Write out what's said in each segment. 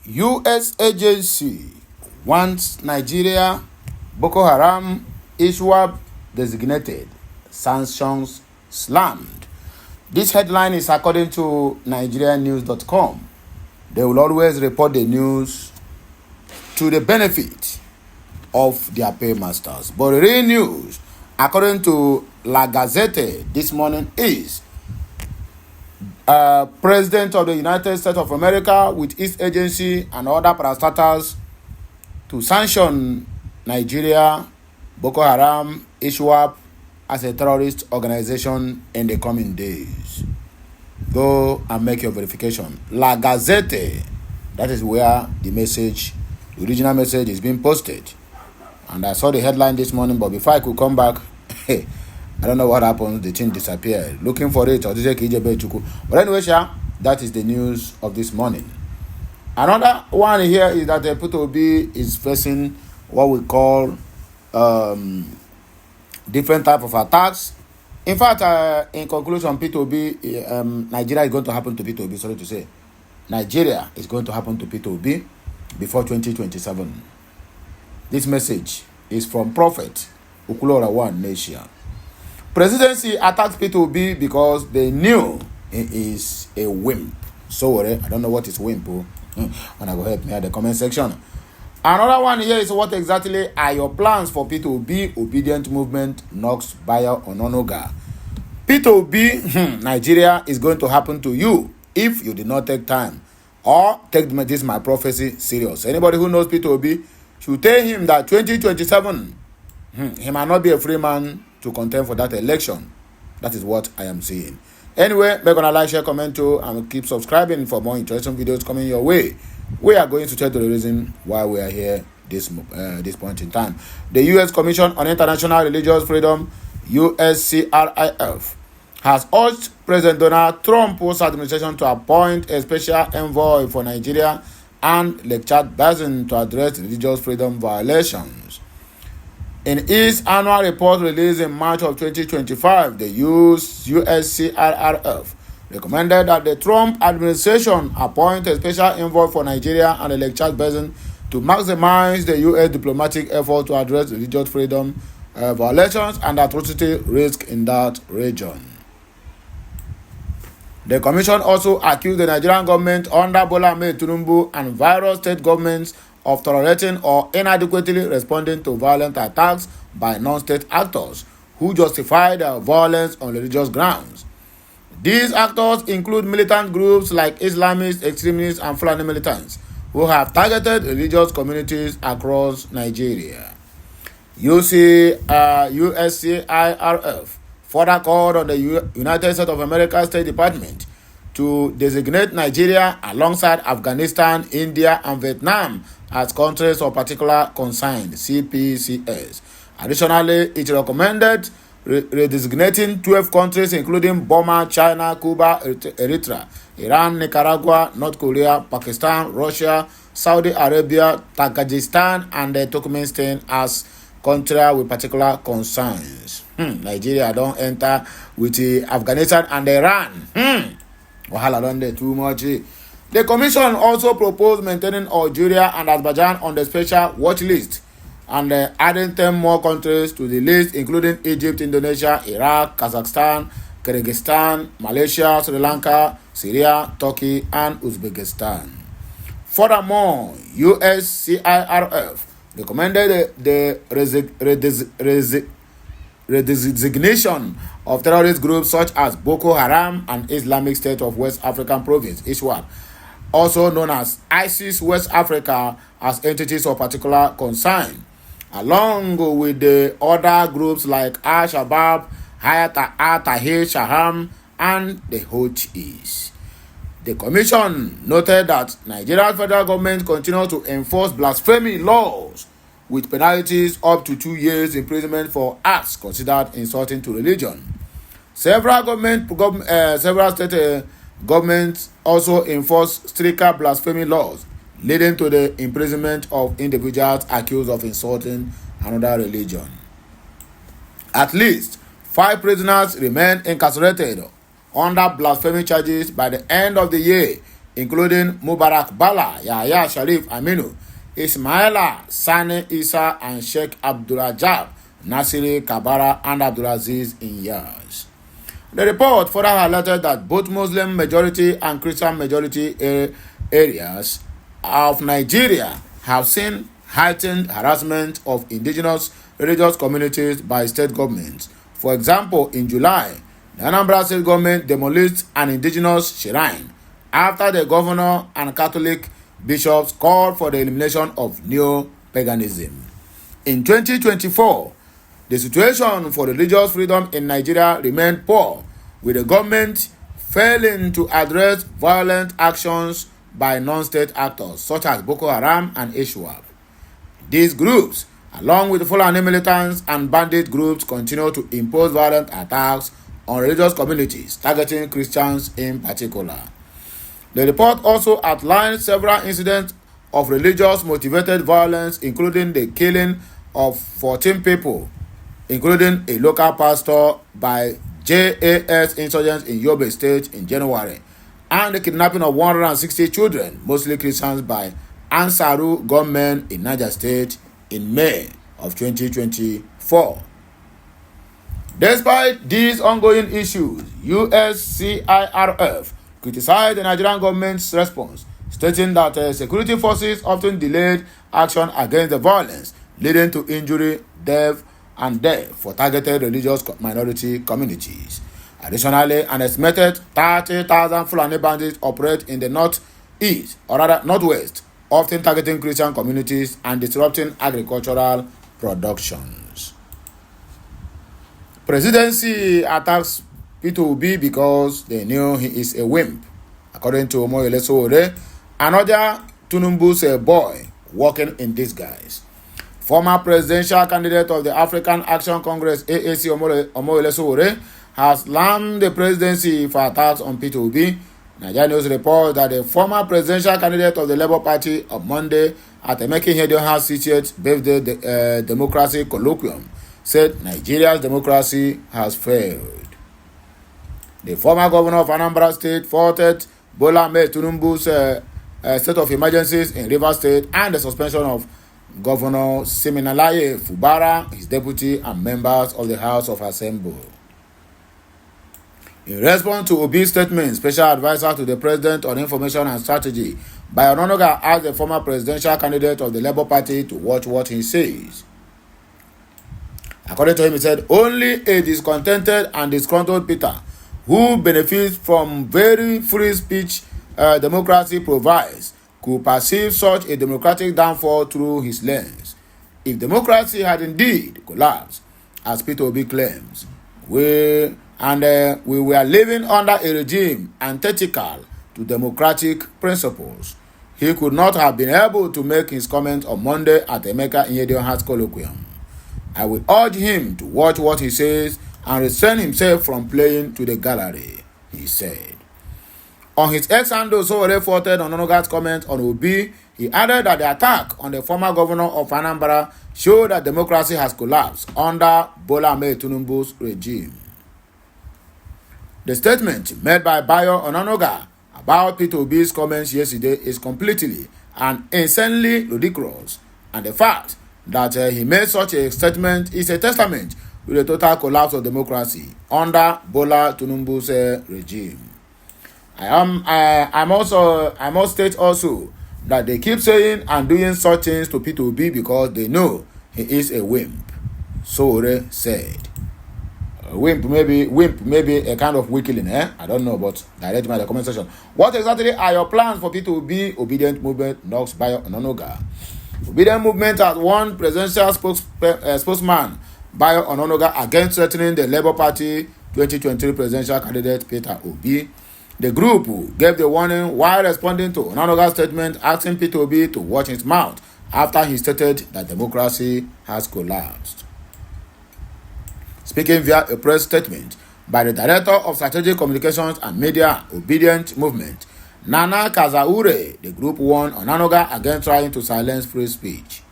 U.S. agency wants Nigeria Boko Haram ISWAP designated, sanctions slammed. This headline is according to nigerianews.com. They will always report the news to the benefit of their paymasters. But the real news, according to La Gazette this morning, is President of the United States of America with its agency and other parastatals to sanction Nigeria, Boko Haram, ISWAP as a terrorist organization in the coming days. Go and make your verification. La Gazette, that is where the message, the original message is being posted. And I saw the headline this morning, but before I could come back, I don't know what happened. The thing disappeared. Looking for it. But anyway, that is the news of this morning. Another one here is that the P2B is facing what we call different type of attacks. In fact, in conclusion, P2B, Nigeria is going to happen to P2B. Sorry to say, Nigeria is going to happen to P2B before 2027. This message is from Prophet Ukulora One Nation. Presidency attacks P2B because they knew he is a wimp. So I don't know what is wimp. When I go help me at the comment section. Another one here is, what exactly are your plans for P2B obedient movement knocks Bayo Ononoga? P2B Nigeria is going to happen to you if you did not take time or take this my prophecy serious. Anybody who knows P2B should tell him that 2027 he might not be a free man to contend for that election. That is what I am saying. Anyway, make gonna like, share, comment too, and keep subscribing for more interesting videos coming your way. We are going to tell you the reason why we are here this point in time. The U.S. Commission on International Religious Freedom, USCRIF, has urged President Donald Trump's administration to appoint a special envoy for Nigeria and Lake Chad Basin to address religious freedom violations. In its annual report released in March of 2025, the USCRIF recommended that the Trump administration appoint a special envoy for Nigeria and the Lake Chad Basin to maximize the U.S. diplomatic effort to address religious freedom violations and atrocity risk in that region. The commission also accused the Nigerian government under Bola Ahmed Tinubu and various state governments of tolerating or inadequately responding to violent attacks by non-state actors who justify their violence on religious grounds. These actors include militant groups like Islamist extremists and Fulani militants who have targeted religious communities across Nigeria. USCIRF further called on the United States of America State Department to designate Nigeria alongside Afghanistan, India, and Vietnam as countries of particular concern, CPCS. Additionally, it recommended redesignating 12 countries including Burma, China, Cuba, Eritrea, Iran, Nicaragua, North Korea, Pakistan, Russia, Saudi Arabia, Tajikistan, and Turkmenistan as countries with particular concerns. Nigeria don't enter with Afghanistan and Iran. Wahala don't dey too much. The commission also proposed maintaining Algeria and Azerbaijan on the special watch list and adding 10 more countries to the list, including Egypt, Indonesia, Iraq, Kazakhstan, Kyrgyzstan, Malaysia, Sri Lanka, Syria, Turkey, and Uzbekistan. Furthermore, USCIRF recommended the redesignation of terrorist groups such as Boko Haram and Islamic State of West African Province, ISWAP, also known as ISIS West Africa, as entities of particular concern, along with the other groups like Al-Shabaab, Hayat al-Tahrir Shaham, and the Houthis. The commission noted that Nigeria's federal government continues to enforce blasphemy laws with penalties up to 2 years imprisonment for acts considered insulting to religion. Several state governments also enforce stricter blasphemy laws, leading to the imprisonment of individuals accused of insulting another religion. At least 5 prisoners remain incarcerated under blasphemy charges by the end of the year, including Mubarak Bala, Yahya Sharif Aminu, Ismaila Sani Isa, and Sheikh Abdulrajab Nasiri Kabara and Abdulaziz Inyas. The report further highlighted that both Muslim majority and Christian majority areas of Nigeria have seen heightened harassment of indigenous religious communities by state governments. For example, in July, the Anambra State government demolished an indigenous shrine after the governor and Catholic bishops called for the elimination of neo-paganism. In 2024, the situation for religious freedom in Nigeria remained poor, with the government failing to address violent actions by non-state actors such as Boko Haram and ISWAP. These groups, along with the Fulani militants and bandit groups, continue to impose violent attacks on religious communities, targeting Christians in particular. The report also outlined several incidents of religious-motivated violence, including the killing of 14 people, including a local pastor, by JAS insurgents in Yobe State in January, and the kidnapping of 160 children, mostly Christians, by Ansaru gunmen in Niger State in May of 2024. Despite these ongoing issues, USCIRF criticized the Nigerian government's response, stating that security forces often delayed action against the violence, leading to injury, death for targeted religious minority communities. Additionally, an estimated 30,000 Fulani bandits operate in the northeast, or rather northwest, often targeting Christian communities and disrupting agricultural productions. Presidency attacks Peter Obi because they knew he is a wimp. According to Omoyele Sowore, another Tinubu's boy working in disguise. Former presidential candidate of the African Action Congress, AAC, Omoyele Sowore, has slammed the presidency for attacks on Peter Obi. Nigeria News reports that the former presidential candidate of the Labour Party on Monday at the Emeka House 68th birthday democracy colloquium said Nigeria's democracy has failed. The former governor of Anambra State faulted Bola Ahmed Tinubu's state of emergencies in Rivers State and the suspension of Governor Siminalayi Fubara, his deputy, and members of the House of Assembly. In response to Obi's statement, Special Advisor to the President on Information and Strategy, Bayo Onanuga, asked the former presidential candidate of the Labour Party to watch what he says. According to him, he said, only a discontented and disgruntled Peter, who benefits from very free speech democracy provides, could perceive such a democratic downfall through his lens. If democracy had indeed collapsed, as Peter Obi claims, we were living under a regime antithetical to democratic principles, he could not have been able to make his comment on Monday at Emeka House colloquium. I will urge him to watch what he says and restrain himself from playing to the gallery, he said. On his ex handle, Sowore faulted Onanuga's comment on Obi. He added that the attack on the former governor of Anambra showed that democracy has collapsed under Bola Ahmed Tinubu's regime. The statement made by Bayo Onanuga about Peter Obi's comments yesterday is completely and insanely ridiculous, and the fact that he made such a statement is a testament to the total collapse of democracy under Bola Tinubu's regime. I must state also that they keep saying and doing such things to Peter Obi because they know he is a wimp. Sowore said. Wimp maybe a kind of weakling, I don't know, but direct me in the comment section. What exactly are your plans for Peter Obi? Obedient Movement knocks Bayo Onanuga. Obedient Movement has one presidential spokesman, Bayo Onanuga, against threatening the Labour Party 2023 presidential candidate Peter Obi. The group gave the warning while responding to Onanuga's statement asking Peter Obi to watch his mouth after he stated that democracy has collapsed. Speaking via a press statement by the Director of Strategic Communications and Media, Obedient Movement, Nana Kazaure, the group warned Onanuga against trying to silence free speech.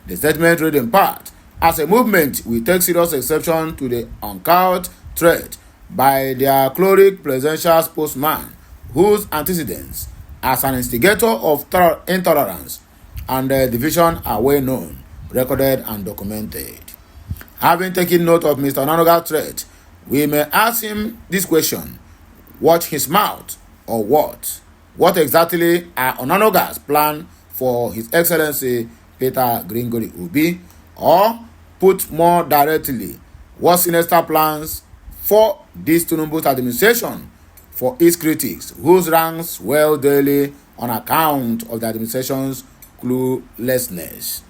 The statement read in part, as a movement, we take serious exception to the uncouth threat by their chloric presidential spokesman, whose antecedents as an instigator of intolerance and division are well known, recorded and documented. Having taken note of Mr. Onanuga's threat, we may ask him this question: watch his mouth, or what? What exactly are Onanuga's plan for His Excellency Peter Gregory Obi? Or, put more directly, what sinister plans for this Tinubu's administration for its critics, whose ranks swell daily on account of the administration's cluelessness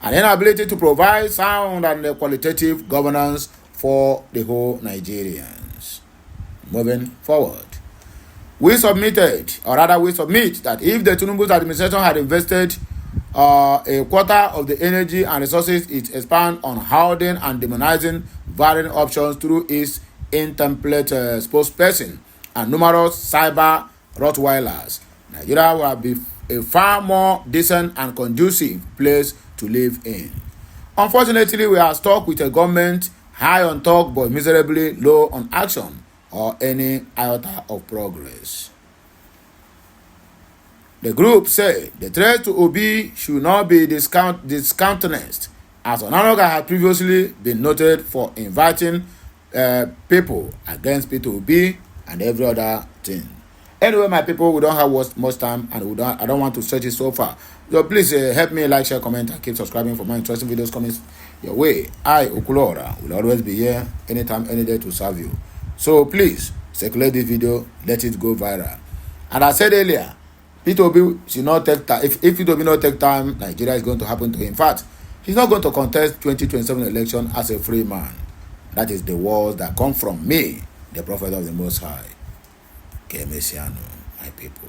and inability to provide sound and qualitative governance for the whole Nigerians. Moving forward, we submit that if the Tinubu's administration had invested a quarter of the energy and resources it expends on holding and demonizing varying options through its intemperate spokesperson and numerous cyber Rottweilers, Nigeria will be a far more decent and conducive place to live in. Unfortunately, we are stuck with a government high on talk but miserably low on action or any iota of progress. The group say the threat to Obi should not be discountenanced, as Onanuga had previously been noted for inviting people against Peter Obi and every other thing. Anyway, my people, we don't have much time, and I don't want to stretch it so far. So please help me like, share, comment, and keep subscribing for more interesting videos coming your way. I, Okulora, will always be here anytime, any day to serve you. So please circulate this video, let it go viral. And I said earlier, Peter Obi should not take time. If Peter Obi not take time, Nigeria is going to happen to him. In fact, he's not going to contest 2027 election as a free man. That is the words that come from me, the prophet of the Most High. Kemesiano, my people.